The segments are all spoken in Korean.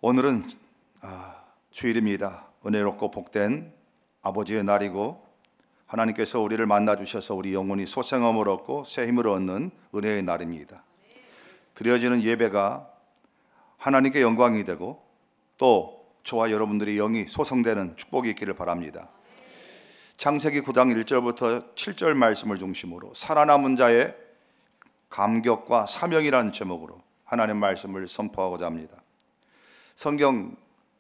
오늘은 주일입니다. 은혜롭고 복된 아버지의 날이고 하나님께서 우리를 만나 주셔서 우리 영혼이 소생함을 얻고 새 힘을 얻는 은혜의 날입니다. 드려지는 예배가 하나님께 영광이 되고 또 저와 여러분들이 영이 소성되는 축복이 있기를 바랍니다. 창세기 9장 1절부터 7절 말씀을 중심으로 살아남은 자의 감격과 사명이라는 제목으로 하나님 말씀을 선포하고자 합니다. 성경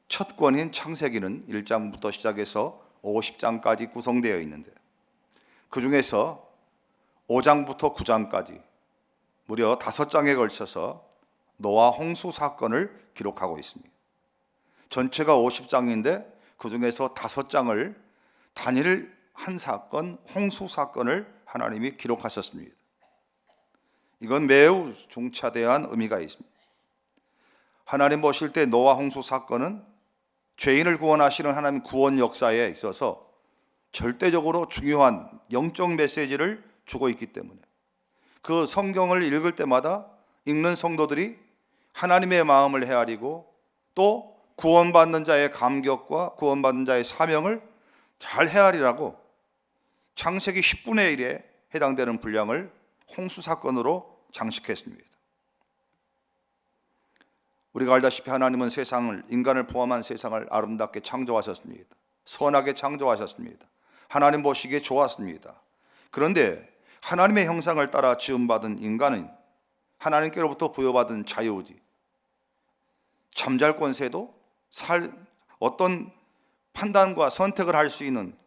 첫 권인 창세기는 1장부터 시작해서 50장까지 구성되어 있는데 그 중에서 5장부터 9장까지 무려 5장에 걸쳐서 노아 홍수 사건을 기록하고 있습니다. 전체가 50장인데 그 중에서 5장을 단일 한 사건, 홍수 사건을 하나님이 기록하셨습니다. 이건 매우 중차대한 의미가 있습니다. 하나님 보실 때 노아 홍수 사건은 죄인을 구원하시는 하나님 구원 역사에 있어서 절대적으로 중요한 영적 메시지를 주고 있기 때문에 그 성경을 읽을 때마다 읽는 성도들이 하나님의 마음을 헤아리고 또 구원받는 자의 감격과 구원받는 자의 사명을 잘 헤아리라고 창세기 10분의 1에 해당되는 분량을 홍수 사건으로 장식했습니다. 우리가 알다시피 하나님은 세상을, 인간을 포함한 세상을 아름답게 창조하셨습니다. 선하게 창조하셨습니다. 하나님 보시기에 좋았습니다. 그런데 하나님의 형상을 따라 지음받은 인간은 하나님께로부터 부여받은 자유의지, 잠잘 권세도 어떤 판단과 선택을 할 수 있는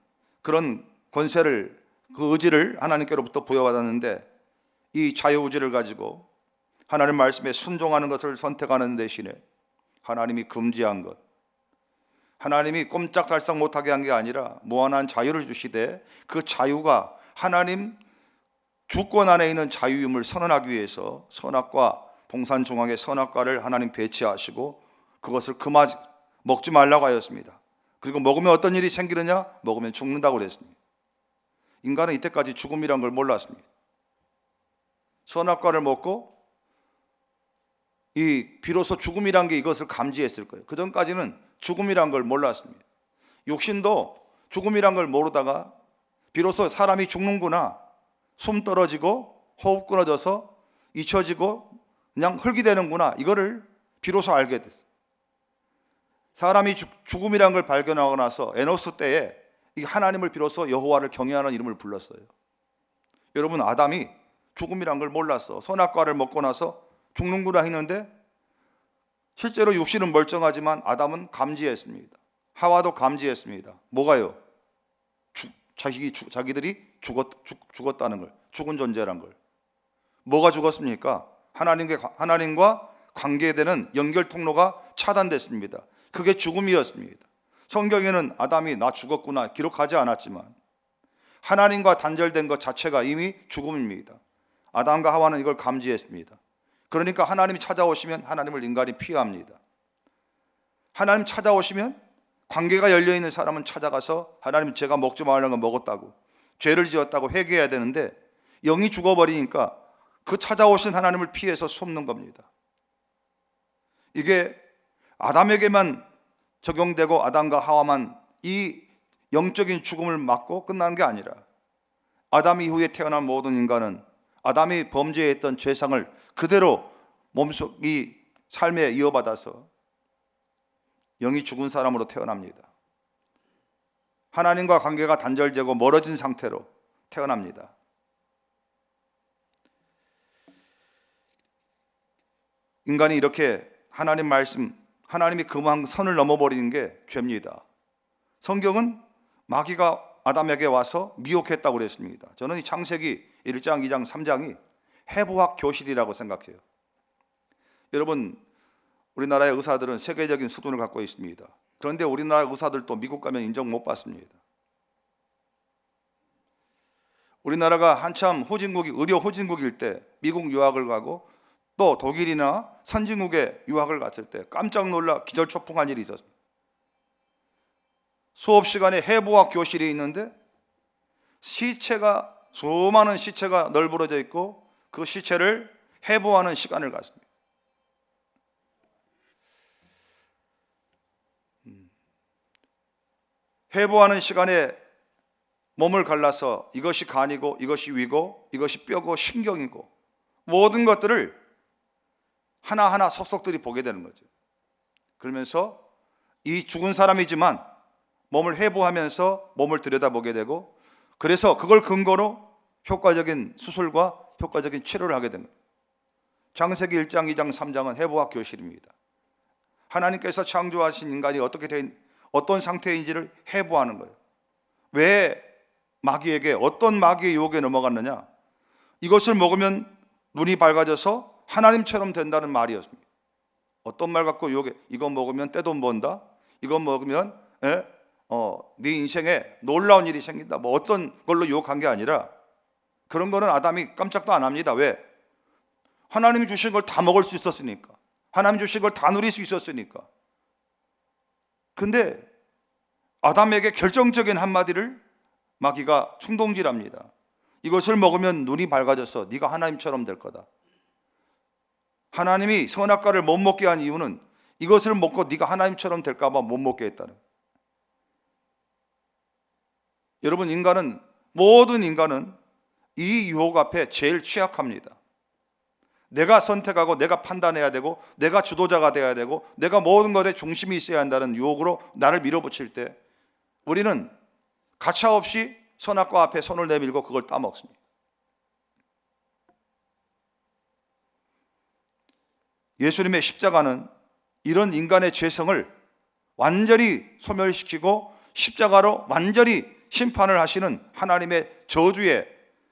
그런 권세를, 그 의지를 하나님께로부터 부여받았는데 이 자유의지를 가지고 하나님 말씀에 순종하는 것을 선택하는 대신에 하나님이 금지한 것, 하나님이 꼼짝달싹 못하게 한 게 아니라 무한한 자유를 주시되 그 자유가 하나님 주권 안에 있는 자유임을 선언하기 위해서 선악과 동산종악의 선악과를 하나님 배치하시고 그것을 먹지 말라고 하였습니다. 그리고 먹으면 어떤 일이 생기느냐? 먹으면 죽는다고 그랬습니다. 인간은 이때까지 죽음이란 걸 몰랐습니다. 선악과를 먹고 비로소 죽음이란 게 이것을 감지했을 거예요. 그전까지는 죽음이란 걸 몰랐습니다. 육신도 죽음이란 걸 모르다가 비로소 사람이 죽는구나, 숨 떨어지고 호흡 끊어져서 잊혀지고 그냥 흙이 되는구나, 이거를 비로소 알게 됐어요. 사람이 죽음이란 걸 발견하고 나서 에노스 때에 하나님을 비로소 여호와를 경외하는 이름을 불렀어요. 여러분, 아담이 죽음이란 걸 몰랐어. 선악과를 먹고 나서 죽는구나 했는데 실제로 육신은 멀쩡하지만 감지했습니다. 하와도 감지했습니다. 뭐가요? 자기들이 죽었다는 걸, 죽은 존재란 걸. 뭐가 죽었습니까? 하나님과 관계되는 연결 통로가 차단됐습니다. 그게 죽음이었습니다. 성경에는 아담이 나 죽었구나 기록하지 않았지만 하나님과 단절된 것 자체가 이미 죽음입니다. 아담과 하와는 이걸 감지했습니다. 그러니까 하나님이 찾아오시면 하나님을 인간이 피합니다. 하나님 찾아오시면 관계가 열려있는 사람은 찾아가서 하나님, 제가 먹지 말라는 거 먹었다고, 죄를 지었다고 회개해야 되는데 영이 죽어버리니까 그 찾아오신 하나님을 피해서 숨는 겁니다. 이게 아담에게만 적용되고 아담과 하와만 이 영적인 죽음을 맞고 끝나는 게 아니라 아담 이후에 태어난 모든 인간은 아담이 범죄했던 죄상을 그대로 몸속 이 삶에 이어받아서 영이 죽은 사람으로 태어납니다. 하나님과 관계가 단절되고 멀어진 상태로 태어납니다. 인간이 이렇게 하나님 말씀, 하나님이 금한 선을 넘어버리는 게 죄입니다. 성경은 마귀가 아담에게 와서 미혹했다고 그랬습니다. 저는 이 창세기 1장, 2장, 3장이 해부학 교실이라고 생각해요. 여러분, 우리나라의 의사들은 세계적인 수준을 갖고 있습니다. 그런데 우리나라 의사들도 미국 가면 인정 못 받습니다. 우리나라가 한참 의료 후진국일 때 미국 유학을 가고 또 독일이나 선진국에 유학을 갔을 때 깜짝 놀라 기절초풍한 일이 있었습니다. 수업 시간에 해부학 교실이 있는데 수많은 시체가 널브러져 있고 그 시체를 해부하는 시간을 갖습니다. 회복하는 시간에 몸을 갈라서 이것이 간이고 이것이 위고 이것이 뼈고 신경이고 모든 것들을 하나하나 속속들이 보게 되는 거죠. 그러면서 이 죽은 사람이지만 몸을 회복하면서 몸을 들여다보게 되고, 그래서 그걸 근거로 효과적인 수술과 효과적인 치료를 하게 되는 거예요. 창세기 1장, 2장, 3장은 회복학 교실입니다. 하나님께서 창조하신 인간이 어떻게 된 어떤 상태인지를 회복하는 거예요. 왜 마귀에게, 어떤 마귀의 유혹에 넘어갔느냐? 이것을 먹으면 눈이 밝아져서 하나님처럼 된다는 말이었습니다. 어떤 말 갖고 유혹에, 이거 먹으면 떼돈 번다, 이거 먹으면 네 인생에 놀라운 일이 생긴다, 뭐 어떤 걸로 유혹한 게 아니라, 그런 거는 아담이 깜짝도 안 합니다. 왜? 하나님이 주신 걸 다 먹을 수 있었으니까, 하나님 주신 걸 다 누릴 수 있었으니까. 근데 아담에게 결정적인 한마디를 마귀가 충동질합니다. 이것을 먹으면 눈이 밝아져서 네가 하나님처럼 될 거다. 하나님이 선악과를 못 먹게 한 이유는 이것을 먹고 네가 하나님처럼 될까 봐 못 먹게 했다는 거예요. 여러분, 모든 인간은 이 유혹 앞에 제일 취약합니다. 내가 선택하고 내가 판단해야 되고 내가 주도자가 돼야 되고 내가 모든 것에 중심이 있어야 한다는 유혹으로 나를 밀어붙일 때 우리는 가차없이 선악과 앞에 손을 내밀고 그걸 따먹습니다. 예수님의 십자가는 이런 인간의 죄성을 완전히 소멸시키고 십자가로 완전히 심판을 하시는 하나님의 저주에,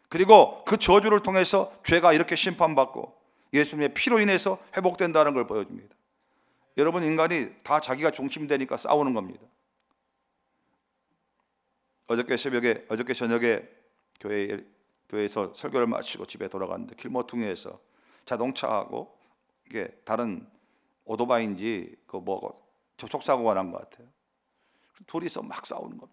그리고 그 저주를 통해서 죄가 이렇게 심판받고 예수님의 피로 인해서 회복된다는 걸 보여줍니다. 여러분, 인간이 다 자기가 중심되니까 싸우는 겁니다. 어저께 저녁에 교회에서 설교를 마치고 집에 돌아갔는데 길모퉁이에서 자동차하고 이게 다른 오토바이인지 접촉사고가 난 것 같아요. 둘이서 막 싸우는 겁니다.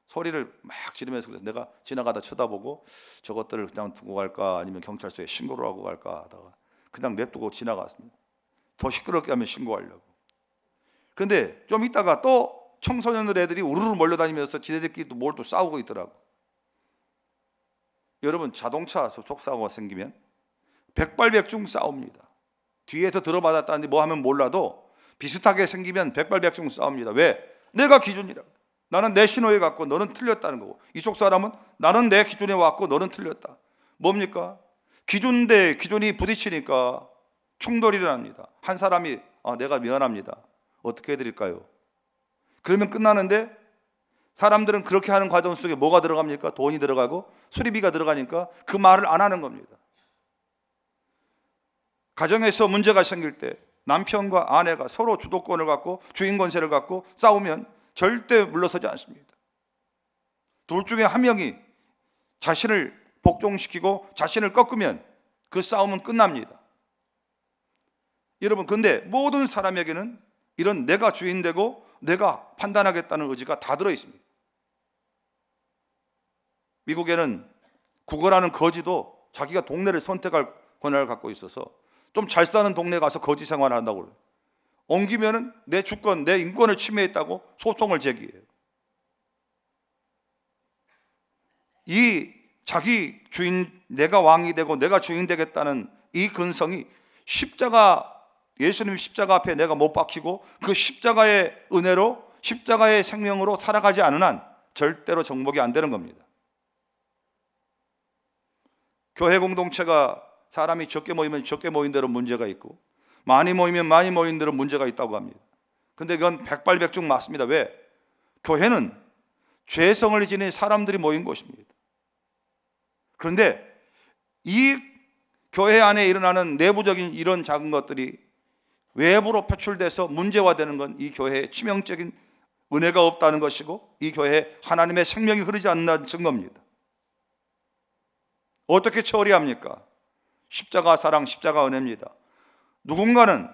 소리를 막 지르면서, 그래서 내가 지나가다 쳐다보고 저것들을 그냥 두고 갈까 아니면 경찰서에 신고를 하고 갈까 하다가 그냥 냅두고 지나갔습니다. 더 시끄럽게 하면 신고하려고. 그런데 좀 있다가 또 청소년들 애들이 우르르 몰려다니면서 지네들끼리 또 뭘 또 싸우고 있더라고. 여러분, 자동차 접촉사고가 생기면 백발백중 싸웁니다. 뒤에서 들어받았다는데 뭐 하면 몰라도 비슷하게 생기면 백발백중 싸웁니다. 왜? 내가 기준이라고. 나는 내 신호에 갔고 너는 틀렸다는 거고, 이쪽 사람은 나는 내 기준에 왔고 너는 틀렸다. 뭡니까? 기준 대 기준이 부딪히니까 충돌이 일어납니다. 한 사람이 내가 미안합니다, 어떻게 해드릴까요? 그러면 끝나는데, 사람들은 그렇게 하는 과정 속에 뭐가 들어갑니까? 돈이 들어가고 수리비가 들어가니까 그 말을 안 하는 겁니다. 가정에서 문제가 생길 때 남편과 아내가 서로 주도권을 갖고 주인 권세를 갖고 싸우면 절대 물러서지 않습니다. 둘 중에 한 명이 자신을 복종시키고 자신을 꺾으면 그 싸움은 끝납니다. 여러분, 근데 모든 사람에게는 이런 내가 주인 되고 내가 판단하겠다는 의지가 다 들어 있습니다. 미국에는 구걸하는 거지도 자기가 동네를 선택할 권한을 갖고 있어서 좀 잘 사는 동네 가서 거지 생활을 한다고 그래요. 옮기면은 내 주권, 내 인권을 침해했다고 소송을 제기해요. 이 자기 주인, 내가 왕이 되고 내가 주인 되겠다는 이 근성이 예수님 십자가 앞에 내가 못 박히고 그 십자가의 은혜로, 십자가의 생명으로 살아가지 않은 한 절대로 정복이 안 되는 겁니다. 교회 공동체가 사람이 적게 모이면 적게 모인 대로 문제가 있고 많이 모이면 많이 모인 대로 문제가 있다고 합니다. 근데 그건 백발백중 맞습니다. 왜? 교회는 죄성을 지닌 사람들이 모인 곳입니다. 그런데 이 교회 안에 일어나는 내부적인 이런 작은 것들이 외부로 표출돼서 문제화되는 건 이 교회에 치명적인 은혜가 없다는 것이고 이 교회에 하나님의 생명이 흐르지 않는다는 증거입니다. 어떻게 처리합니까? 십자가 사랑, 십자가 은혜입니다. 누군가는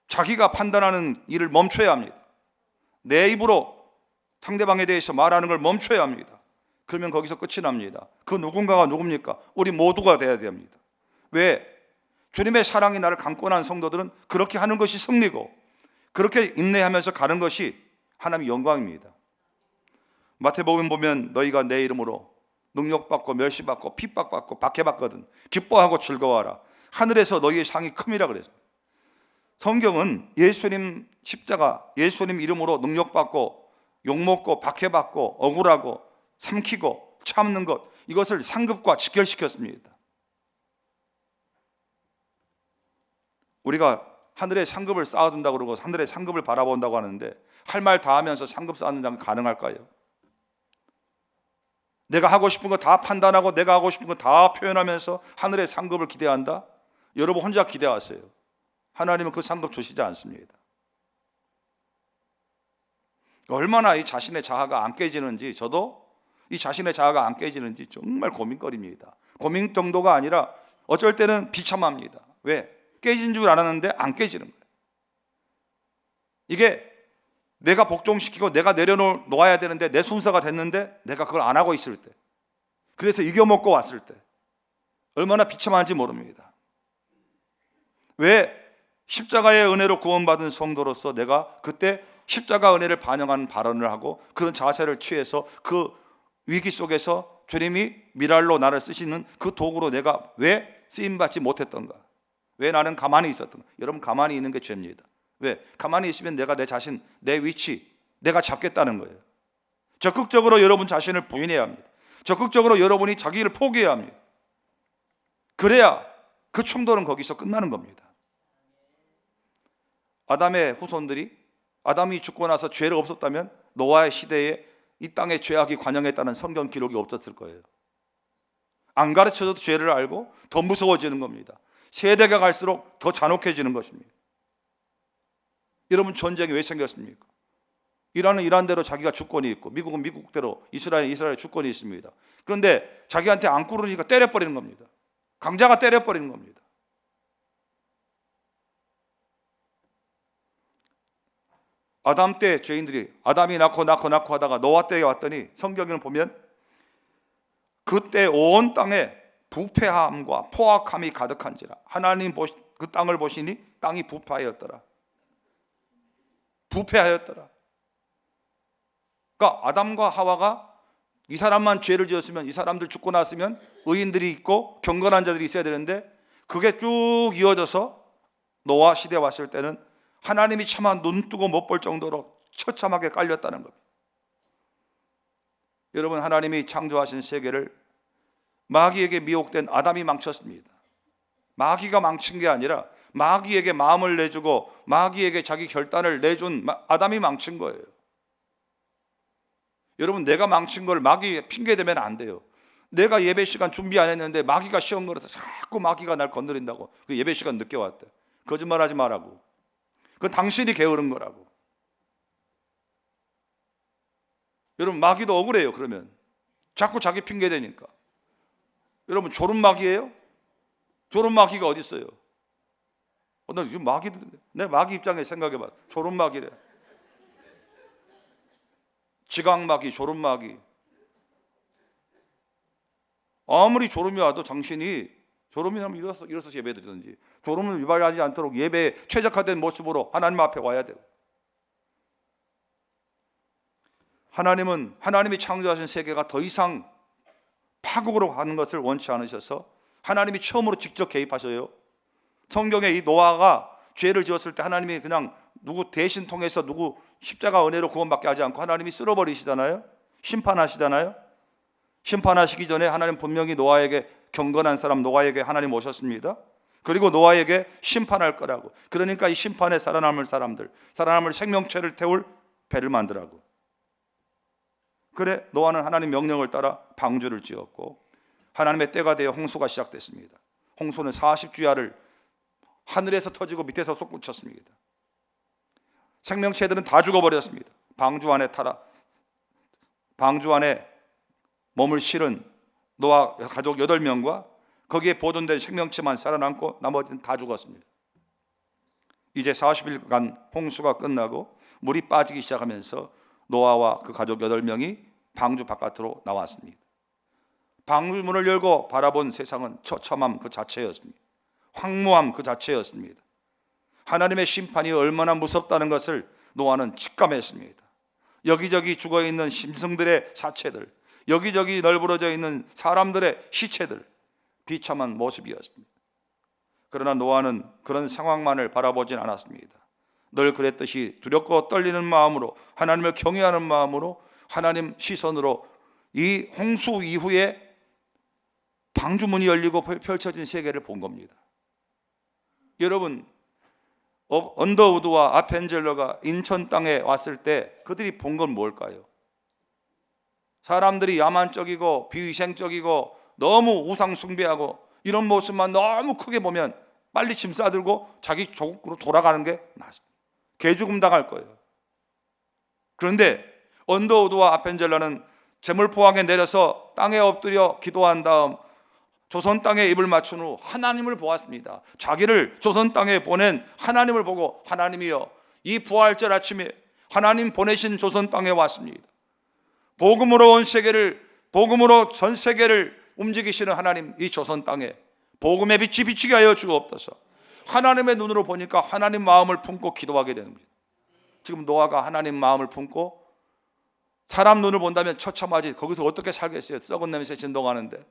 자기가 판단하는 일을 멈춰야 합니다. 내 입으로 상대방에 대해서 말하는 걸 멈춰야 합니다. 그러면 거기서 끝이 납니다. 그 누군가가 누굽니까? 우리 모두가 돼야 됩니다. 왜? 주님의 사랑이 나를 감고 난 성도들은 그렇게 하는 것이 승리고 그렇게 인내하면서 가는 것이 하나님의 영광입니다. 마태복음 보면 너희가 내 이름으로 능력받고 멸시받고 핍박받고 박해받거든 기뻐하고 즐거워하라. 하늘에서 너희의 상이 큼이라 그랬어요. 성경은 예수님 십자가, 예수님 이름으로 능력받고 욕먹고 박해받고 억울하고 삼키고 참는 것, 이것을 상급과 직결시켰습니다. 우리가 하늘의 상급을 쌓아둔다고 그러고 하늘의 상급을 바라본다고 하는데 할 말 다 하면서 상급 쌓는 장 가능할까요? 내가 하고 싶은 거 다 판단하고 내가 하고 싶은 거 다 표현하면서 하늘의 상급을 기대한다? 여러분 혼자 기대하세요. 하나님은 그 상급 주시지 않습니다. 얼마나 이 자신의 자아가 안 깨지는지, 저도 이 자신의 자아가 안 깨지는지 정말 고민거리입니다. 고민 정도가 아니라 어쩔 때는 비참합니다. 왜? 깨진 줄 알았는데 안 깨지는 거예요. 이게 내가 복종시키고 내가 내려놓아야 되는데 내 순서가 됐는데 내가 그걸 안 하고 있을 때, 그래서 이겨먹고 왔을 때 얼마나 비참한지 모릅니다. 왜? 십자가의 은혜로 구원받은 성도로서 내가 그때 십자가 은혜를 반영하는 발언을 하고 그런 자세를 취해서 그 위기 속에서 주님이 미랄로 나를 쓰시는 그 도구로 내가 왜 쓰임받지 못했던가? 왜 나는 가만히 있었던가? 여러분, 가만히 있는 게 죄입니다. 왜? 가만히 있으면 내가 내 자신, 내 위치, 내가 잡겠다는 거예요. 적극적으로 여러분 자신을 부인해야 합니다. 적극적으로 여러분이 자기를 포기해야 합니다. 그래야 그 충돌은 거기서 끝나는 겁니다. 아담의 후손들이, 아담이 죽고 나서 죄를 없었다면 노아의 시대에 이 땅에 죄악이 관영했다는 성경 기록이 없었을 거예요. 안 가르쳐줘도 죄를 알고 더 무서워지는 겁니다. 세대가 갈수록 더 잔혹해지는 것입니다. 여러분, 전쟁이 왜 생겼습니까? 이란은 이란대로 자기가 주권이 있고 미국은 미국대로 이스라엘은 이스라엘 주권이 있습니다. 그런데 자기한테 안 꾸르니까 때려버리는 겁니다. 강자가 때려버리는 겁니다. 아담 때 죄인들이 아담이 낳고 하다가 노아 때에 왔더니 성경에는 보면 그때 온 땅에 부패함과 포악함이 가득한지라. 하나님 그 땅을 보시니 땅이 부패하였더라. 부패하였더라. 그러니까 아담과 하와가 이 사람만 죄를 지었으면, 이 사람들 죽고 났으면 의인들이 있고 경건한 자들이 있어야 되는데 그게 쭉 이어져서 노아 시대 왔을 때는 하나님이 차마 눈 뜨고 못 볼 정도로 처참하게 깔렸다는 겁니다. 여러분, 하나님이 창조하신 세계를 마귀에게 미혹된 아담이 망쳤습니다. 마귀가 망친 게 아니라 마귀에게 마음을 내주고 마귀에게 자기 결단을 내준 아담이 망친 거예요. 여러분, 내가 망친 걸 마귀에 핑계대면 안 돼요. 내가 예배 시간 준비 안 했는데 마귀가 시험 걸어서 자꾸 마귀가 날 건드린다고 그 예배 시간 늦게 왔대. 거짓말하지 말라고. 그건 당신이 게으른 거라고. 여러분, 마귀도 억울해요. 그러면 자꾸 자기 핑계 대니까. 여러분, 조른마귀예요? 조른마귀가 어디 있어요? 나 지금 내 마귀 입장에 생각해봐. 조른마귀래. 지각마귀, 조른마귀. 아무리 졸음이 와도 당신이 졸음이 나면 일어서서 예배 드리든지, 졸음을 유발하지 않도록 예배에 최적화된 모습으로 하나님 앞에 와야 돼요. 하나님은 하나님이 창조하신 세계가 더 이상 파국으로 가는 것을 원치 않으셔서 하나님이 처음으로 직접 개입하셔요. 성경에 이 노아가 죄를 지었을 때 하나님이 그냥 누구 대신 통해서 누구 십자가 은혜로 구원받게 하지 않고 하나님이 쓸어버리시잖아요. 심판하시잖아요. 심판하시기 전에 하나님 분명히 노아에게, 경건한 사람 노아에게 하나님 오셨습니다. 그리고 노아에게 심판할 거라고. 그러니까 이 심판에 살아남을 사람들, 살아남을 생명체를 태울 배를 만들라고. 그래, 노아는 하나님 명령을 따라 방주를 지었고 하나님의 때가 되어 홍수가 시작됐습니다. 홍수는 40주야를 하늘에서 터지고 밑에서 솟구쳤습니다. 생명체들은 다 죽어버렸습니다. 방주 안에 몸을 실은 노아 가족 8명과 거기에 보존된 생명체만 살아남고 나머지는 다 죽었습니다. 이제 40일간 홍수가 끝나고 물이 빠지기 시작하면서 노아와 그 가족 8명이 방주 바깥으로 나왔습니다. 방주 문을 열고 바라본 세상은 처참함 그 자체였습니다. 황무함 그 자체였습니다. 하나님의 심판이 얼마나 무섭다는 것을 노아는 직감했습니다. 여기저기 죽어있는 짐승들의 사체들, 여기저기 널브러져 있는 사람들의 시체들, 비참한 모습이었습니다. 그러나 노아는 그런 상황만을 바라보진 않았습니다. 늘 그랬듯이 두렵고 떨리는 마음으로, 하나님을 경외하는 마음으로, 하나님 시선으로 이 홍수 이후에 방주문이 열리고 펼쳐진 세계를 본 겁니다. 여러분, 언더우드와 아펜젤러가 인천 땅에 왔을 때 그들이 본 건 뭘까요? 사람들이 야만적이고 비위생적이고 너무 우상 숭배하고 이런 모습만 너무 크게 보면 빨리 짐 싸들고 자기 조국으로 돌아가는 게 낫습니다. 개죽음 당할 거예요. 그런데 언더우드와 아펜젤러는 제물포항에 내려서 땅에 엎드려 기도한 다음 조선 땅에 입을 맞춘 후 하나님을 보았습니다. 자기를 조선 땅에 보낸 하나님을 보고, 하나님이여, 이 부활절 아침에 하나님 보내신 조선 땅에 왔습니다. 복음으로 온 세계를, 복음으로 전 세계를 움직이시는 하나님, 이 조선 땅에 복음의 빛이 비치게 하여 주옵소서. 하나님의 눈으로 보니까 하나님 마음을 품고 기도하게 됩니다. 지금 노아가 하나님 마음을 품고 사람 눈을 본다면 처참하지, 거기서 어떻게 살겠어요? 썩은 냄새 진동하는데.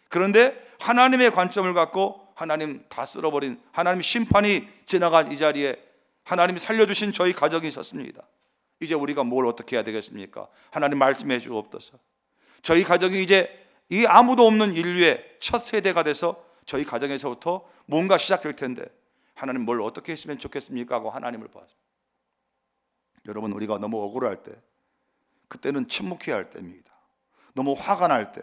그런데 하나님의 관점을 갖고 하나님 다 쓸어버린, 하나님 심판이 지나간 이 자리에 하나님이 살려주신 저희 가정이 있었습니다. 이제 우리가 뭘 어떻게 해야 되겠습니까? 하나님 말씀해 주옵소서. 저희 가정이 이제 이 아무도 없는 인류의 첫 세대가 돼서 저희 가정에서부터 뭔가 시작될 텐데 하나님 뭘 어떻게 했으면 좋겠습니까? 하고 하나님을 보았습니다. 여러분, 우리가 너무 억울할 때, 그때는 침묵해야 할 때입니다. 너무 화가 날 때,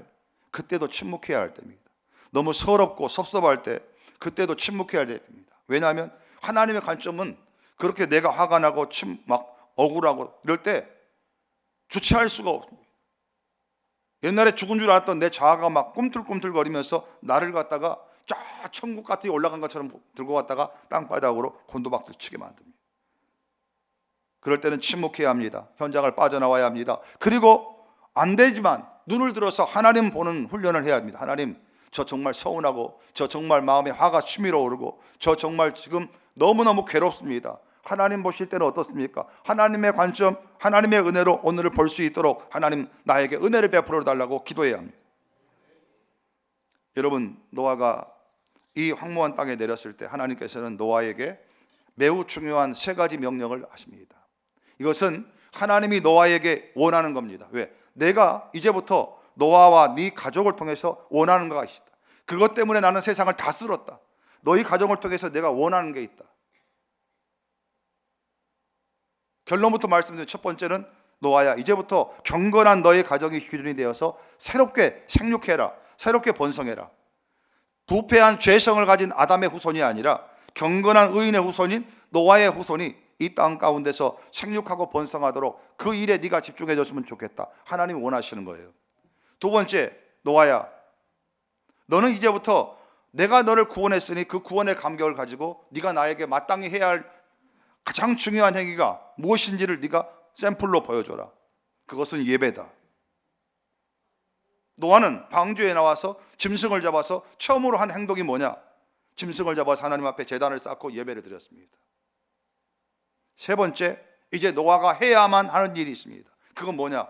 그때도 침묵해야 할 때입니다. 너무 서럽고 섭섭할 때, 그때도 침묵해야 할 때입니다. 왜냐하면 하나님의 관점은 그렇게 내가 화가 나고 막 억울하고 이럴 때 주체할 수가 없습니다. 옛날에 죽은 줄 알았던 내 자아가 막 꿈틀꿈틀거리면서 나를 갖다가 쫙 천국 같이 올라간 것처럼 들고 갔다가 땅바닥으로 곤두박질 치게 만듭니다. 그럴 때는 침묵해야 합니다. 현장을 빠져나와야 합니다. 그리고 안 되지만 눈을 들어서 하나님 보는 훈련을 해야 합니다. 하나님, 저 정말 서운하고, 저 정말 마음에 화가 치밀어 오르고, 저 정말 지금 너무너무 괴롭습니다. 하나님 보실 때는 어떻습니까? 하나님의 관점, 하나님의 은혜로 오늘을 볼 수 있도록 하나님 나에게 은혜를 베풀어 달라고 기도해야 합니다. 여러분, 노아가 이 황무한 땅에 내렸을 때 하나님께서는 노아에게 매우 중요한 세 가지 명령을 하십니다. 이것은 하나님이 노아에게 원하는 겁니다. 왜? 내가 이제부터 노아와 네 가족을 통해서 원하는 것이 있다. 그것 때문에 나는 세상을 다 쓸었다. 너희 가족을 통해서 내가 원하는 게 있다. 결론부터 말씀드린 첫 번째는, 노아야, 이제부터 경건한 너의 가정이 기준이 되어서 새롭게 생육해라. 새롭게 번성해라. 부패한 죄성을 가진 아담의 후손이 아니라 경건한 의인의 후손인 노아의 후손이 이 땅 가운데서 생육하고 번성하도록 그 일에 네가 집중해 줬으면 좋겠다. 하나님이 원하시는 거예요. 두 번째, 노아야, 너는 이제부터 내가 너를 구원했으니 그 구원의 감격을 가지고 네가 나에게 마땅히 해야 할 가장 중요한 행위가 무엇인지를 네가 샘플로 보여줘라. 그것은 예배다. 노아는 방주에 나와서 짐승을 잡아서 처음으로 한 행동이 뭐냐? 짐승을 잡아서 하나님 앞에 제단을 쌓고 예배를 드렸습니다. 세 번째, 이제 노아가 해야만 하는 일이 있습니다. 그건 뭐냐?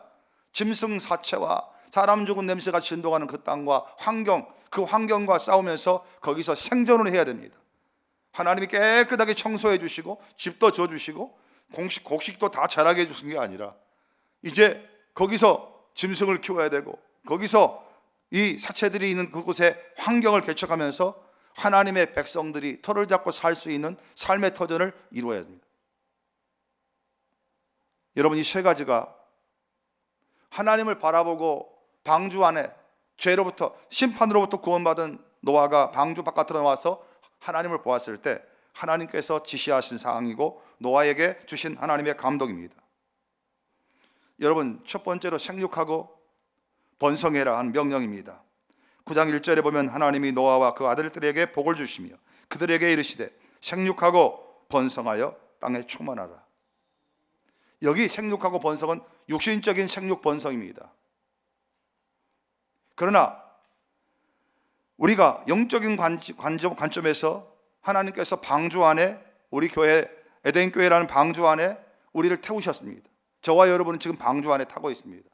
짐승 사체와 사람 죽은 냄새가 진동하는 그 땅과 환경, 그 환경과 싸우면서 거기서 생존을 해야 됩니다. 하나님이 깨끗하게 청소해 주시고 집도 져 주시고 곡식도 다 자라게 해 주신 게 아니라 이제 거기서 짐승을 키워야 되고 거기서 이 사체들이 있는 그곳에 환경을 개척하면서 하나님의 백성들이 털을 잡고 살 수 있는 삶의 터전을 이루어야 됩니다. 여러분, 이 세 가지가 하나님을 바라보고 방주 안에 죄로부터, 심판으로부터 구원받은 노아가 방주 바깥으로 나와서 하나님을 보았을 때 하나님께서 지시하신 사항이고 노아에게 주신 하나님의 감동입니다. 여러분, 첫 번째로 생육하고 번성해라 하는 명령입니다. 9장 1절에 보면 하나님이 노아와 그 아들들에게 복을 주시며 그들에게 이르시되 생육하고 번성하여 땅에 충만하라. 여기 생육하고 번성은 육신적인 생육 번성입니다. 그러나 우리가 영적인 관점에서 하나님께서 방주 안에, 우리 교회 에덴교회라는 방주 안에 우리를 태우셨습니다. 저와 여러분은 지금 방주 안에 타고 있습니다.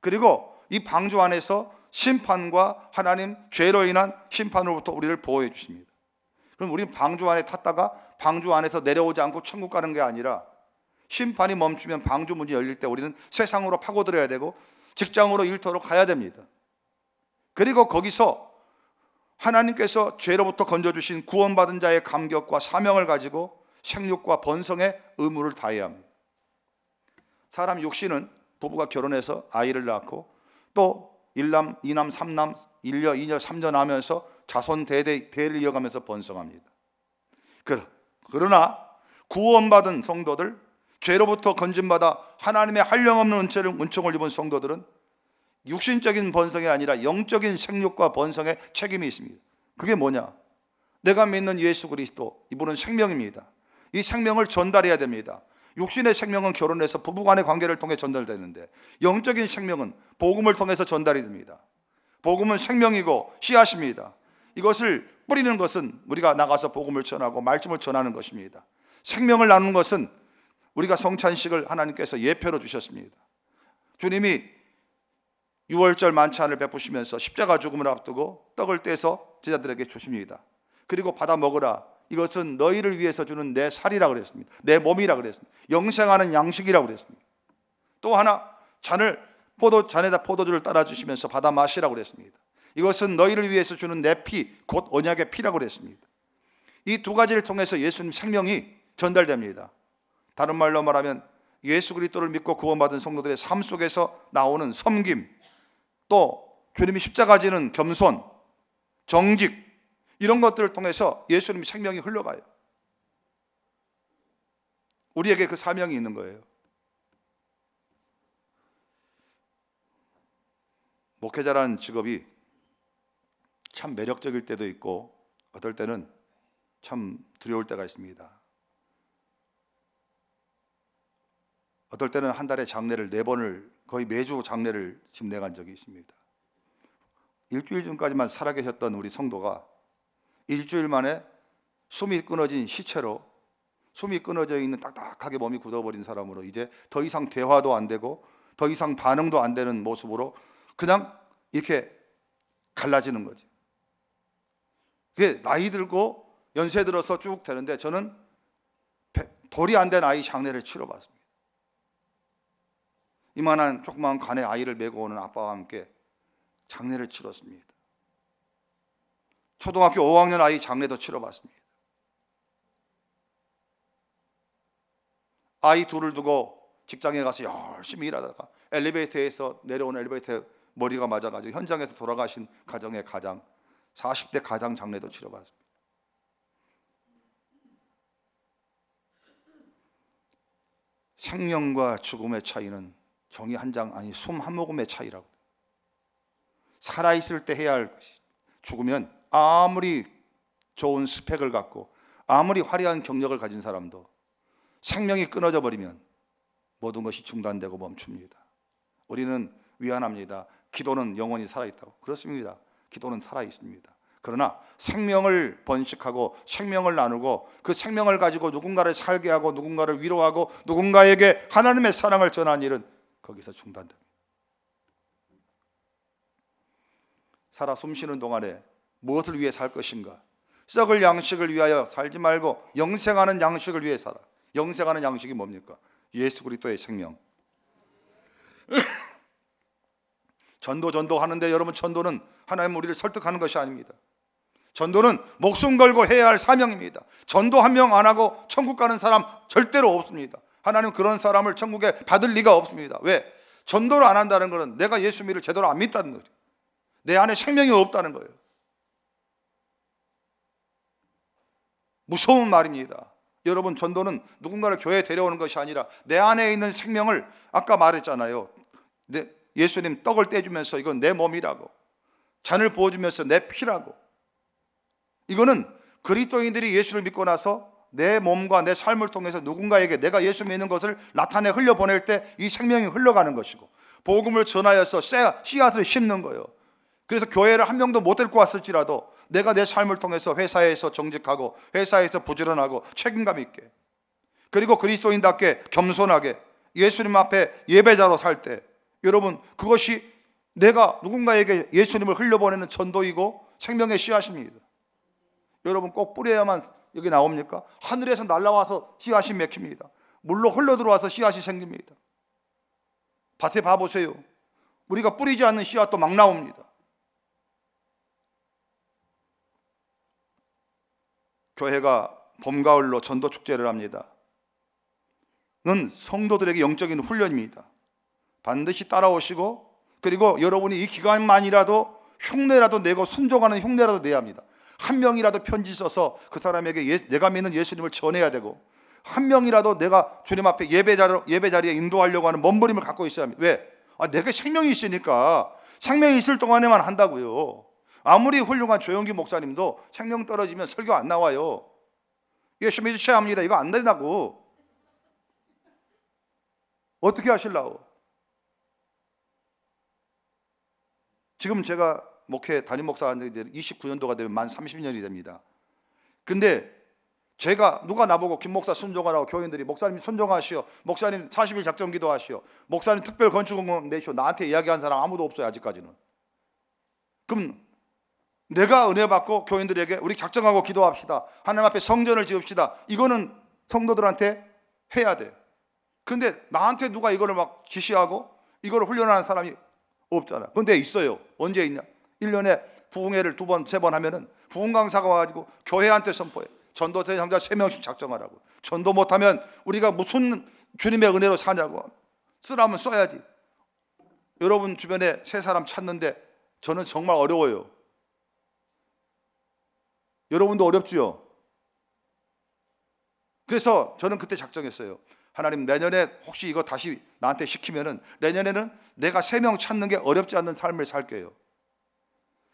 그리고 이 방주 안에서 심판과 하나님 죄로 인한 심판으로부터 우리를 보호해 주십니다. 그럼 우리는 방주 안에 탔다가 방주 안에서 내려오지 않고 천국 가는 게 아니라 심판이 멈추면 방주 문이 열릴 때 우리는 세상으로 파고들어야 되고 직장으로 일터로 가야 됩니다. 그리고 거기서 하나님께서 죄로부터 건져주신 구원받은 자의 감격과 사명을 가지고 생육과 번성의 의무를 다해야 합니다. 사람 육신은 부부가 결혼해서 아이를 낳고 또 1남, 2남, 3남, 1녀, 2녀, 3녀 나면서 자손 대를 이어가면서 번성합니다. 그러나 구원받은 성도들, 죄로부터 건짐받아 하나님의 한량없는 은총을 입은 성도들은 육신적인 번성이 아니라 영적인 생육과 번성의 책임이 있습니다. 그게 뭐냐? 내가 믿는 예수 그리스도, 이분은 생명입니다. 이 생명을 전달해야 됩니다. 육신의 생명은 결혼해서 부부간의 관계를 통해 전달되는데 영적인 생명은 복음을 통해서 전달이 됩니다. 복음은 생명이고 씨앗입니다. 이것을 뿌리는 것은 우리가 나가서 복음을 전하고 말씀을 전하는 것입니다. 생명을 나누는 것은 우리가 성찬식을 하나님께서 예표로 주셨습니다. 주님이 6월절 만찬을 베푸시면서 십자가 죽음을 앞두고 떡을 떼서 제자들에게 주십니다. 그리고 받아 먹으라. 이것은 너희를 위해서 주는 내 살이라 그랬습니다. 내 몸이라 그랬습니다. 영생하는 양식이라고 그랬습니다. 또 하나 잔에다 포도주를 따라 주시면서 받아 마시라고 그랬습니다. 이것은 너희를 위해서 주는 내 피, 곧 언약의 피라고 그랬습니다. 이 두 가지를 통해서 예수님 생명이 전달됩니다. 다른 말로 말하면 예수 그리스도를 믿고 구원받은 성도들의 삶 속에서 나오는 섬김, 또 주님이 십자가 지는 겸손, 정직, 이런 것들을 통해서 예수님 생명이 흘러가요. 우리에게 그 사명이 있는 거예요. 목회자라는 직업이 참 매력적일 때도 있고 어떨 때는 참 두려울 때가 있습니다. 어떨 때는 한 달에 장례를 4번을, 거의 매주 장례를 지금 내간 적이 있습니다. 일주일 전까지만 살아계셨던 우리 성도가 일주일 만에 숨이 끊어진 시체로, 숨이 끊어져 있는 딱딱하게 몸이 굳어버린 사람으로 이제 더 이상 대화도 안 되고 더 이상 반응도 안 되는 모습으로 그냥 이렇게 갈라지는 거지. 그게 나이 들고 연세 들어서 쭉 되는데 저는 돌이 안 된 아이 장례를 치러봤습니다. 이만한 조그만 간에 아이를 메고 오는 아빠와 함께 장례를 치렀습니다. 초등학교 5학년 아이 장례도 치러봤습니다. 아이 둘을 두고 직장에 가서 열심히 일하다가 엘리베이터에서 내려오는 엘리베이터에 머리가 맞아가지고 현장에서 돌아가신 가정의 가장, 40대 가장 장례도 치러봤습니다. 생명과 죽음의 차이는 종이 한 장, 아니 숨 한 모금의 차이라고. 살아있을 때 해야 할 것이, 죽으면 아무리 좋은 스펙을 갖고 아무리 화려한 경력을 가진 사람도 생명이 끊어져 버리면 모든 것이 중단되고 멈춥니다. 우리는 위안합니다. 기도는 영원히 살아있다고. 그렇습니다. 기도는 살아있습니다. 그러나 생명을 번식하고 생명을 나누고 그 생명을 가지고 누군가를 살게 하고 누군가를 위로하고 누군가에게 하나님의 사랑을 전하는 일은 거기서 중단됩니다. 살아 숨쉬는 동안에 무엇을 위해 살 것인가? 썩을 양식을 위하여 살지 말고 영생하는 양식을 위해 살아. 영생하는 양식이 뭡니까? 예수 그리스도의 생명. 전도 하는데 여러분, 전도는 하나님 우리를 설득하는 것이 아닙니다. 전도는 목숨 걸고 해야 할 사명입니다. 전도 한 명 안 하고 천국 가는 사람 절대로 없습니다. 하나님 그런 사람을 천국에 받을 리가 없습니다. 왜? 전도를 안 한다는 것은 내가 예수 믿을 제대로 안 믿다는 거죠. 내 안에 생명이 없다는 거예요. 무서운 말입니다. 여러분, 전도는 누군가를 교회에 데려오는 것이 아니라 내 안에 있는 생명을, 아까 말했잖아요. 예수님 떡을 떼주면서 이건 내 몸이라고, 잔을 부어주면서 내 피라고. 이거는 그리스도인들이 예수를 믿고 나서 내 몸과 내 삶을 통해서 누군가에게 내가 예수 믿는 것을 나타내 흘려보낼 때 이 생명이 흘러가는 것이고, 복음을 전하여서 씨앗을 심는 거예요. 그래서 교회를 한 명도 못 데리고 왔을지라도 내가 내 삶을 통해서 회사에서 정직하고 회사에서 부지런하고 책임감 있게, 그리고 그리스도인답게 겸손하게 예수님 앞에 예배자로 살 때, 여러분 그것이 내가 누군가에게 예수님을 흘려보내는 전도이고 생명의 씨앗입니다. 여러분 꼭 뿌려야만 여기 나옵니까? 하늘에서 날아와서 씨앗이 맺힙니다. 물로 흘러들어와서 씨앗이 생깁니다. 밭에 봐보세요. 우리가 뿌리지 않는 씨앗도 막 나옵니다. 교회가 봄, 가을로 전도 축제를 합니다. 는 성도들에게 영적인 훈련입니다. 반드시 따라오시고, 그리고 여러분이 이 기간만이라도 흉내라도 내고 순종하는 흉내라도 내야 합니다. 한 명이라도 편지 써서 그 사람에게 내가 믿는 예수님을 전해야 되고, 한 명이라도 내가 주님 앞에 예배 자리에 인도하려고 하는 몸부림을 갖고 있어야 합니다. 왜? 내가 생명이 있으니까. 생명이 있을 동안에만 한다고요. 아무리 훌륭한 조영기 목사님도 생명 떨어지면 설교 안 나와요. 예수 믿으셔야 합니다. 이거 안 된다고. 어떻게 하실라고? 지금 제가 목회 담임 목사가 29년도가 되면 만 30년이 됩니다. 근데 제가 누가 나보고 김 목사 순종하라고, 교인들이 목사님 순종하시오, 목사님 40일 작전 기도하시오, 목사님 특별 건축공헌 내시오, 나한테 이야기한 사람 아무도 없어요. 아직까지는. 그럼 내가 은혜 받고 교인들에게 우리 작정하고 기도합시다, 하나님 앞에 성전을 지읍시다, 이거는 성도들한테 해야 돼. 근데 나한테 누가 이거를 막 지시하고 이거를 훈련하는 사람이 없잖아. 근데 있어요. 언제 있냐? 1년에 부흥회를 2번, 3번 하면은 부흥 강사가 와가지고 교회한테 선포해. 전도 대상자 3명씩 작정하라고. 전도 못하면 우리가 무슨 주님의 은혜로 사냐고. 쓰라면 써야지. 여러분 주변에 세 사람 찾는데 저는 정말 어려워요. 여러분도 어렵지요? 그래서 저는 그때 작정했어요. 하나님, 내년에 혹시 이거 다시 나한테 시키면은 내년에는 내가 3명 찾는 게 어렵지 않는 삶을 살게요.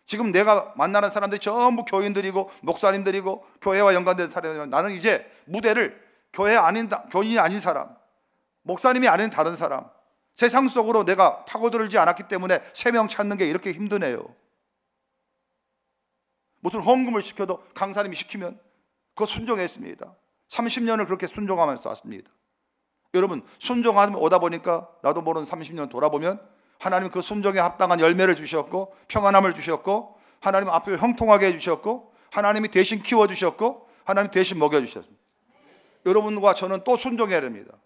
지금 내가 만나는 사람들이 전부 교인들이고 목사님들이고 교회와 연관된 사람이면 나는 이제 무대를 교인이 아닌 사람, 목사님이 아닌 다른 사람, 세상 속으로 내가 파고들지 않았기 때문에 3명 찾는 게 이렇게 힘드네요. 무슨 헌금을 시켜도 강사님이 시키면 그거 순종했습니다. 30년을 그렇게 순종하면서 왔습니다. 여러분 순종하면 오다 보니까 나도 모르는 30년 돌아보면 하나님 그 순종에 합당한 열매를 주셨고 평안함을 주셨고, 하나님 앞을 형통하게 해주셨고, 하나님이 대신 키워주셨고, 하나님 대신 먹여주셨습니다. 여러분과 저는 또 순종해야 됩니다.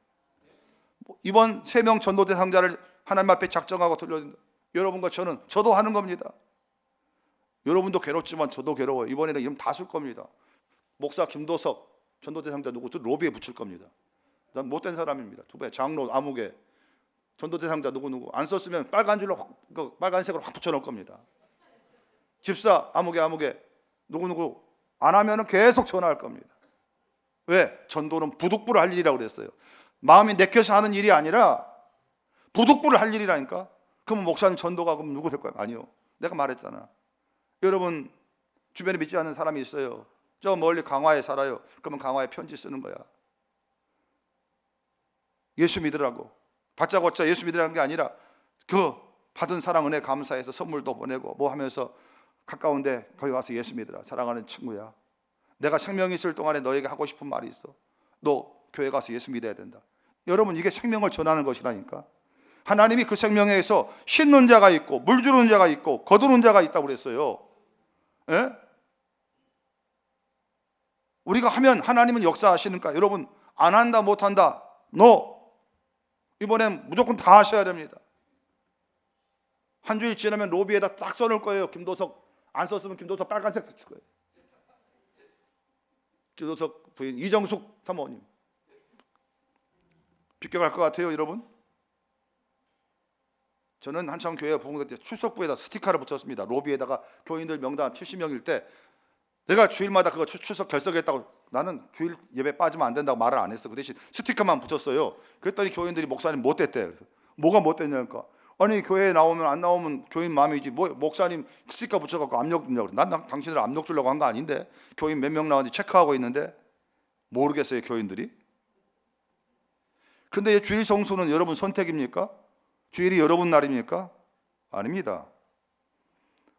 이번 3명 전도 대상자를 하나님 앞에 작정하고 돌려준다. 여러분과 저도 하는 겁니다. 여러분도 괴롭지만 저도 괴로워요. 이번에는 이름 다 쓸 겁니다. 목사 김도석 전도 대상자 누구? 저 로비에 붙일 겁니다. 난 못된 사람입니다. 2배 장로 아무개 전도 대상자 누구 안 썼으면 빨간 줄로 빨간색으로 확 붙여놓을 겁니다. 집사 아무개 누구 안 하면은 계속 전화할 겁니다. 왜? 전도는 부득불을 할 일이라고 그랬어요. 마음이 내켜서 하는 일이 아니라 부득불을 할 일이라니까. 그러면 목사님 전도가 그럼 누구 될 거야? 아니요. 내가 말했잖아. 여러분 주변에 믿지 않는 사람이 있어요. 저 멀리 강화에 살아요. 그러면 강화에 편지 쓰는 거야. 예수 믿으라고. 다짜고짜 예수 믿으라는 게 아니라 그 받은 사랑 은혜 감사해서 선물도 보내고 뭐 하면서 가까운데 거기 가서 예수 믿으라. 사랑하는 친구야, 내가 생명이 있을 동안에 너에게 하고 싶은 말이 있어. 너 교회 가서 예수 믿어야 된다. 여러분 이게 생명을 전하는 것이라니까. 하나님이 그 생명에서 씻는 자가 있고 물 주는 자가 있고 거두는 자가 있다고 그랬어요. 예? 우리가 하면 하나님은 역사하시니까. 여러분 안 한다 못한다 이번엔 무조건 다 하셔야 됩니다. 한 주일 지나면 로비에다 딱 써놓을 거예요. 김도석 안 썼으면 김도석 빨간색 붙일 거예요. 김도석 부인 이정숙 사모님 비껴갈 것 같아요. 여러분 저는 한참 교회 부흥회 때 출석부에다 스티커를 붙였습니다. 로비에다가 교인들 명단 70명일 때 내가 주일마다 그거 출석 결석했다고. 나는 주일 예배 빠지면 안 된다고 말을 안 했어. 그 대신 스티커만 붙였어요. 그랬더니 교인들이 목사님 못 됐대. 그래서 뭐가 못 됐냐니까. 아니 교회에 나오면 안 나오면 교인 마음이지 뭐 목사님 스티커 붙여갖고 압력 준다고. 난 당신들 압력 주려고 한 거 아닌데. 교인 몇 명 나왔는지 체크하고 있는데 모르겠어요 교인들이. 근데 주일 성수는 여러분 선택입니까? 주일이 여러분 날입니까? 아닙니다.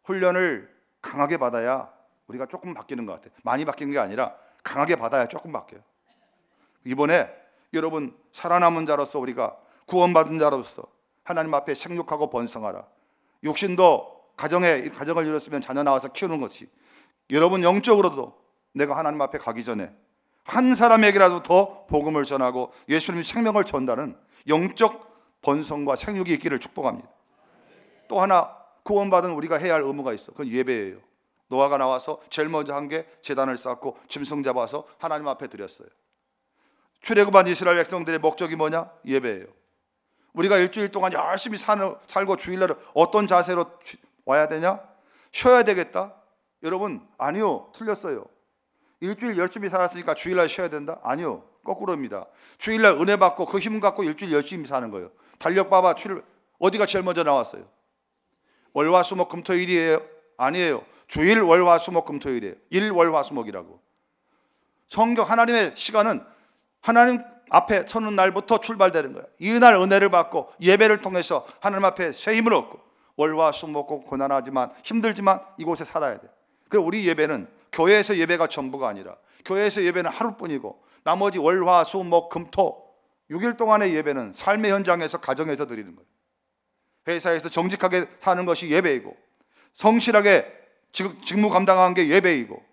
훈련을 강하게 받아야 우리가 조금 바뀌는 것 같아요. 많이 바뀌는 게 아니라 강하게 받아야 조금 바뀌어요. 이번에 여러분 살아남은 자로서 우리가 구원받은 자로서 하나님 앞에 생육하고 번성하라. 육신도 가정을 이뤘으면 자녀 낳아서 키우는 것이, 여러분 영적으로도 내가 하나님 앞에 가기 전에 한 사람에게라도 더 복음을 전하고 예수님의 생명을 전다는 영적 번성과 생육이 있기를 축복합니다. 또 하나 구원받은 우리가 해야 할 의무가 있어. 그건 예배예요. 노아가 나와서 제일 먼저 한 게 제단을 쌓고 짐승 잡아서 하나님 앞에 드렸어요. 출애굽한 이스라엘 백성들의 목적이 뭐냐? 예배예요. 우리가 일주일 동안 열심히 살고 주일날 어떤 자세로 와야 되냐? 쉬어야 되겠다? 여러분, 아니요, 틀렸어요. 일주일 열심히 살았으니까 주일날 쉬어야 된다? 아니요, 거꾸로입니다. 주일날 은혜 받고 그 힘 갖고 일주일 열심히 사는 거예요. 달력 봐봐. 어디가 제일 먼저 나왔어요? 월화수목금토일이에요? 아니에요. 주일 월화수목금토일이에요. 일월화수목이라고. 성경 하나님의 시간은 하나님 앞에 서는 날부터 출발되는 거예요. 이날 은혜를 받고 예배를 통해서 하나님 앞에 새 힘을 얻고 월화수목고 고난하지만 힘들지만 이곳에 살아야 돼요. 그래서 우리 예배는 교회에서 예배가 전부가 아니라 교회에서 예배는 하루뿐이고 나머지 월화수목금토 6일 동안의 예배는 삶의 현장에서 가정에서 드리는 거예요. 회사에서 정직하게 사는 것이 예배이고 성실하게 직무 감당하는 게 예배이고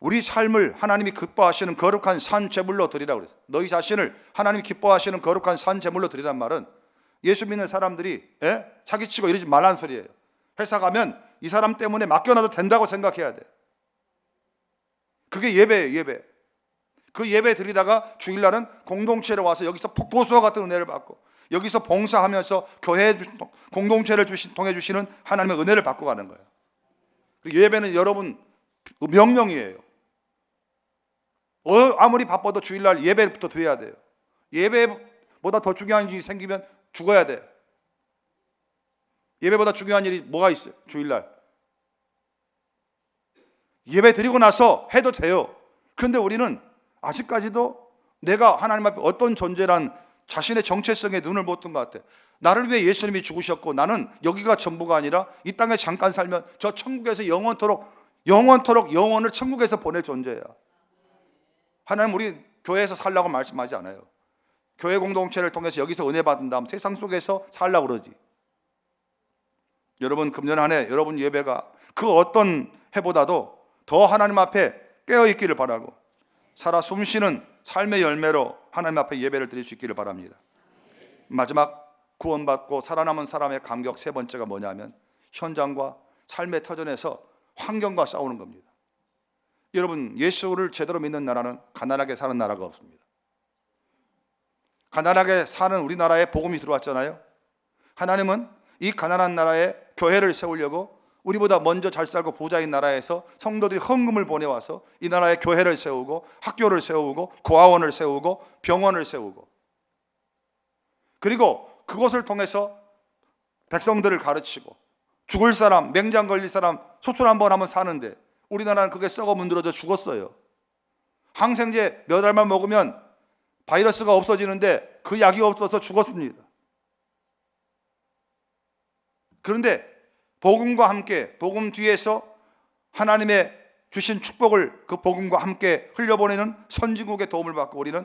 우리 삶을 하나님이 기뻐하시는 거룩한 산 제물로 드리라고 그랬어요. 너희 자신을 하나님이 기뻐하시는 거룩한 산 제물로 드리란 말은 예수 믿는 사람들이 사기치고 이러지 말라는 소리예요. 회사 가면 이 사람 때문에 맡겨놔도 된다고 생각해야 돼. 그게 예배예요. 예배. 그 예배 드리다가 주일날은 공동체로 와서 여기서 폭포수와 같은 은혜를 받고 여기서 봉사하면서 교회 공동체를 통해 주시는 하나님의 은혜를 받고 가는 거예요. 예배는 여러분 명령이에요. 아무리 바빠도 주일날 예배부터 드려야 돼요. 예배보다 더 중요한 일이 생기면 죽어야 돼. 예배보다 중요한 일이 뭐가 있어요? 주일날 예배 드리고 나서 해도 돼요. 그런데 우리는 아직까지도 내가 하나님 앞에 어떤 존재란 자신의 정체성에 눈을 못 뜬 것 같아. 나를 위해 예수님이 죽으셨고 나는 여기가 전부가 아니라 이 땅에 잠깐 살면 저 천국에서 영원토록 영원을 천국에서 보낼 존재야. 하나님 우리 교회에서 살라고 말씀하지 않아요. 교회 공동체를 통해서 여기서 은혜 받은 다음 세상 속에서 살라고 그러지. 여러분 금년 한 해 여러분 예배가 그 어떤 해보다도 더 하나님 앞에 깨어있기를 바라고 살아 숨쉬는 삶의 열매로 하나님 앞에 예배를 드릴 수 있기를 바랍니다. 마지막 구원받고 살아남은 사람의 간격 세 번째가 뭐냐면 현장과 삶의 터전에서 환경과 싸우는 겁니다. 여러분 예수를 제대로 믿는 나라는 가난하게 사는 나라가 없습니다. 가난하게 사는 우리나라에 복음이 들어왔잖아요. 하나님은 이 가난한 나라에 교회를 세우려고 우리보다 먼저 잘 살고 부자인 나라에서 성도들이 헌금을 보내와서 이 나라에 교회를 세우고 학교를 세우고 고아원을 세우고 병원을 세우고 그리고 그것을 통해서 백성들을 가르치고 죽을 사람, 맹장 걸릴 사람 소출 한번 하면 사는데 우리나라는 그게 썩어 문드러져 죽었어요. 항생제 몇 알만 먹으면 바이러스가 없어지는데 그 약이 없어서 죽었습니다. 그런데 복음과 함께 복음 뒤에서 하나님의 주신 축복을 그 복음과 함께 흘려보내는 선진국의 도움을 받고 우리는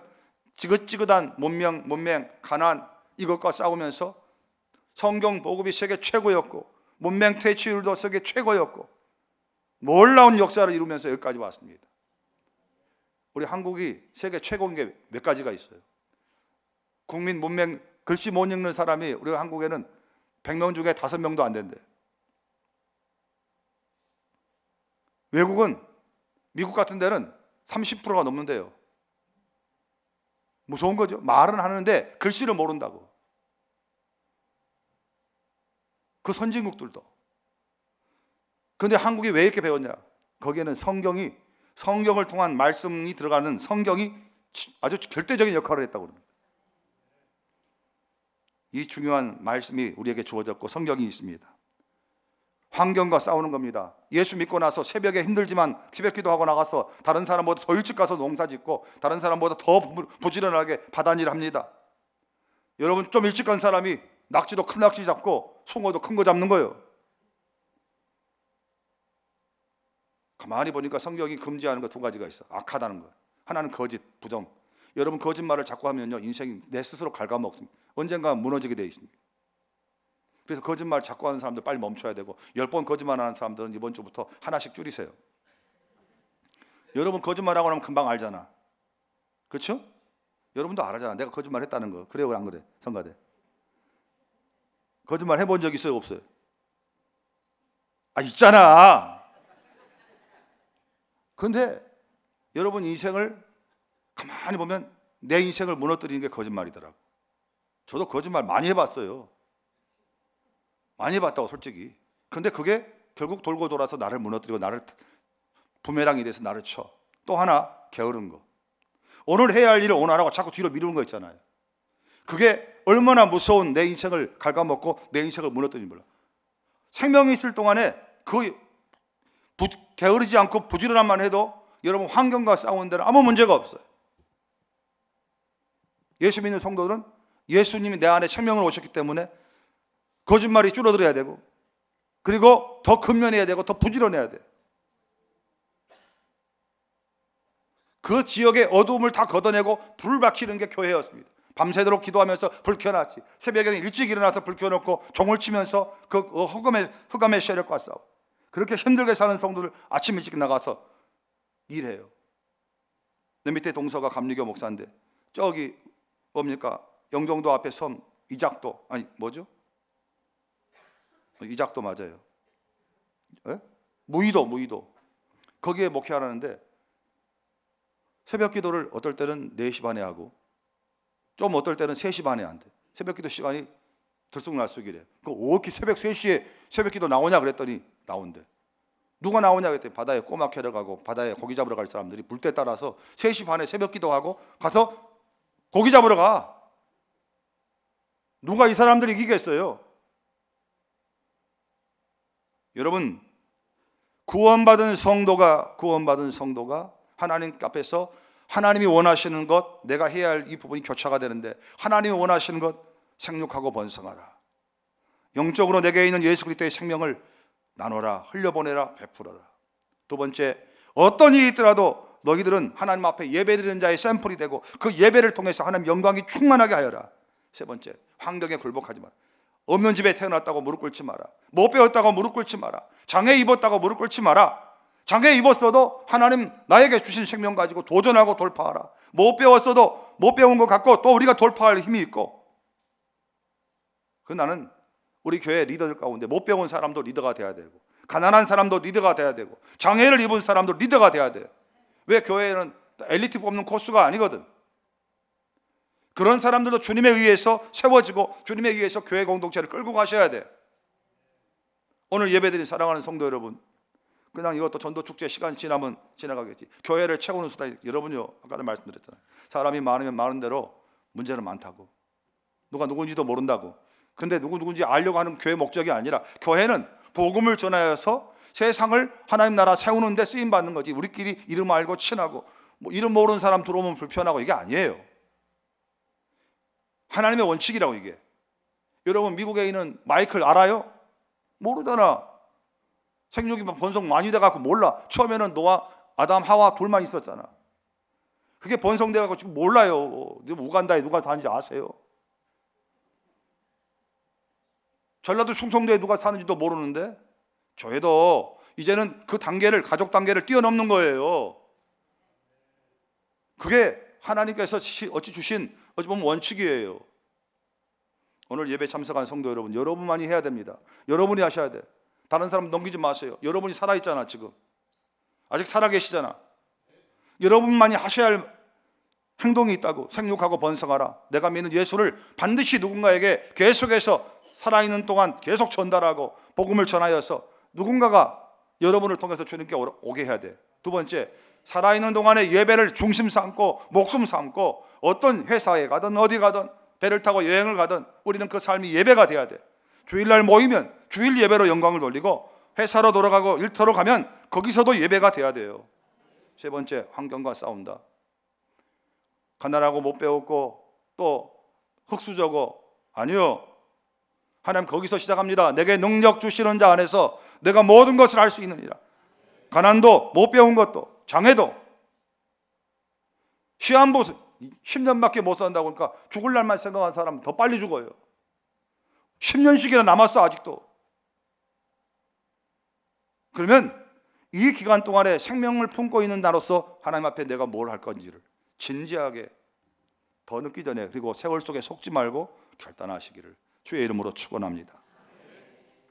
지긋지긋한 문맹, 가난 이것과 싸우면서 성경 복음이 세계 최고였고 문맹 퇴치율도 세계 최고였고 놀라운 역사를 이루면서 여기까지 왔습니다. 우리 한국이 세계 최고인 게 몇 가지가 있어요. 국민 문맹 글씨 못 읽는 사람이 우리 한국에는 100명 중에 5명도 안 된대. 외국은 미국 같은 데는 30%가 넘는데요. 무서운 거죠. 말은 하는데 글씨를 모른다고. 그 선진국들도. 그런데 한국이 왜 이렇게 배웠냐? 거기에는 성경을 통한 말씀이 들어가는 성경이 아주 결대적인 역할을 했다고 합니다. 이 중요한 말씀이 우리에게 주어졌고 성경이 있습니다. 환경과 싸우는 겁니다. 예수 믿고 나서 새벽에 힘들지만 새벽 기도하고 나가서 다른 사람보다 더 일찍 가서 농사 짓고 다른 사람보다 더 부지런하게 바다일 합니다. 여러분 좀 일찍 간 사람이 낙지도 큰 낙지 잡고 송어도 큰 거 잡는 거예요. 가만히 보니까 성경이 금지하는 거 두 가지가 있어. 악하다는 거. 하나는 거짓, 부정. 여러분 거짓말을 자꾸 하면요, 인생이 내 스스로 갉아먹습니다. 언젠가 무너지게 돼 있습니다. 그래서 거짓말 자꾸 하는 사람들 빨리 멈춰야 되고, 10번 거짓말하는 사람들은 이번 주부터 하나씩 줄이세요. 여러분 거짓말하고 나면 금방 알잖아. 그렇죠? 여러분도 알잖아. 내가 거짓말했다는 거. 그래요, 안 그래? 성가대. 거짓말 해본 적 있어요, 없어요? 아, 있잖아. 근데 여러분 인생을 가만히 보면 내 인생을 무너뜨리는 게 거짓말이더라고. 저도 거짓말 많이 해봤어요. 많이 해봤다고, 솔직히. 그런데 그게 결국 돌고 돌아서 나를 무너뜨리고 나를 부메랑이 돼서 나를 쳐. 또 하나, 게으른 거. 오늘 해야 할 일을 오늘 안 하고 자꾸 뒤로 미루는 거 있잖아요. 그게 얼마나 무서운 내 인생을 갉아먹고 내 인생을 무너뜨리는 몰라. 생명이 있을 동안에 그 게으르지 않고 부지런함만 해도 여러분 환경과 싸우는 데는 아무 문제가 없어요. 예수 믿는 성도들은 예수님이 내 안에 생명을 오셨기 때문에 거짓말이 줄어들어야 되고, 그리고 더 근면해야 되고 더 부지런해야 돼. 그 지역의 어두움을 다 걷어내고 불 밝히는 게 교회였습니다. 밤새도록 기도하면서 불 켜놨지. 새벽에는 일찍 일어나서 불 켜놓고 종을 치면서 그 흑암의 세력과 싸워. 그렇게 힘들게 사는 성도들 아침 일찍 나가서 일해요. 내 밑에 동서가 감리교 목사인데, 저기 뭡니까, 영종도 앞에 섬 이작도, 아니 뭐죠? 이작도 맞아요. 에? 무의도 거기에 목회하라는데 새벽 기도를 어떨 때는 4시 반에 하고 좀 어떨 때는 3시 반에 한대. 새벽 기도 시간이 들쑥날쑥이래. 왜 이렇게 새벽 3시에 새벽 기도 나오냐 그랬더니 나온대. 누가 나오냐 그랬더니 바다에 꼬막 캐러 가고 바다에 고기 잡으러 갈 사람들이 불때 따라서 3시 반에 새벽 기도하고 가서 고기 잡으러 가. 누가 이 사람들 이기겠어요? 여러분, 구원받은 성도가 하나님 앞에서 하나님이 원하시는 것, 내가 해야 할 이 부분이 교차가 되는데, 하나님이 원하시는 것 생육하고 번성하라. 영적으로 내게 있는 예수 그리스도의 생명을 나눠라, 흘려보내라, 베풀어라. 두 번째, 어떤 일이 있더라도 너희들은 하나님 앞에 예배드리는 자의 샘플이 되고 그 예배를 통해서 하나님 영광이 충만하게 하여라. 세 번째, 환경에 굴복하지 마라. 없는 집에 태어났다고 무릎 꿇지 마라. 못 배웠다고 무릎 꿇지 마라. 장애 입었다고 무릎 꿇지 마라. 장애 입었어도 하나님 나에게 주신 생명 가지고 도전하고 돌파하라. 못 배웠어도 못 배운 것 같고 또 우리가 돌파할 힘이 있고. 나는 우리 교회 리더들 가운데 못 배운 사람도 리더가 돼야 되고, 가난한 사람도 리더가 돼야 되고, 장애를 입은 사람도 리더가 돼야 돼요. 왜? 교회는 엘리트 뽑는 코스가 아니거든. 그런 사람들도 주님에 의해서 세워지고 주님에 의해서 교회 공동체를 끌고 가셔야 돼요. 오늘 예배드린 사랑하는 성도 여러분, 그냥 이것도 전도축제 시간 지나면 지나가겠지. 교회를 채우는 수다. 여러분요, 아까도 말씀드렸잖아요. 사람이 많으면 많은 대로 문제는 많다고. 누가 누군지도 모른다고. 근데 누군지 알려고 하는 교회 목적이 아니라, 교회는 복음을 전하여서 세상을 하나님 나라 세우는 데 쓰임 받는 거지. 우리끼리 이름 알고 친하고 이름 모르는 사람 들어오면 불편하고 이게 아니에요. 하나님의 원칙이라고 이게. 여러분 미국에 있는 마이클 알아요? 모르잖아. 생육이 번성 많이 돼갖고 몰라. 처음에는 노아, 아담, 하와 둘만 있었잖아. 그게 번성돼갖고 지금 몰라요. 우간다에 누가 사는지 아세요? 전라도 충청도에 누가 사는지도 모르는데, 교회도 이제는 그 단계를, 가족 단계를 뛰어넘는 거예요. 그게 하나님께서 어찌 주신, 어찌 보면 원칙이에요. 오늘 예배 참석한 성도 여러분, 여러분만이 해야 됩니다. 여러분이 하셔야 돼. 다른 사람 넘기지 마세요. 여러분이 살아있잖아. 지금 아직 살아계시잖아. 여러분만이 하셔야 할 행동이 있다고. 생육하고 번성하라. 내가 믿는 예수를 반드시 누군가에게 계속해서 살아있는 동안 계속 전달하고 복음을 전하여서 누군가가 여러분을 통해서 주님께 오게 해야 돼. 두 번째, 살아있는 동안에 예배를 중심 삼고 목숨 삼고 어떤 회사에 가든 어디 가든 배를 타고 여행을 가든 우리는 그 삶이 예배가 돼야 돼. 주일날 모이면 주일 예배로 영광을 돌리고, 회사로 돌아가고 일터로 가면 거기서도 예배가 돼야 돼요. 세 번째, 환경과 싸운다. 가난하고 못 배웠고 또 흙수저고, 아니요. 하나님 거기서 시작합니다. 내게 능력 주시는 자 안에서 내가 모든 것을 할 수 있느니라. 가난도 못 배운 것도 장애도 시한부 10년밖에 못 산다고 그러니까 죽을 날만 생각하는 사람은 더 빨리 죽어요. 10년씩이나 남았어 아직도. 그러면 이 기간 동안에 생명을 품고 있는 나로서 하나님 앞에 내가 뭘 할 건지를 진지하게 더 늦기 전에, 그리고 세월 속에 속지 말고 결단하시기를 주의 이름으로 축원합니다.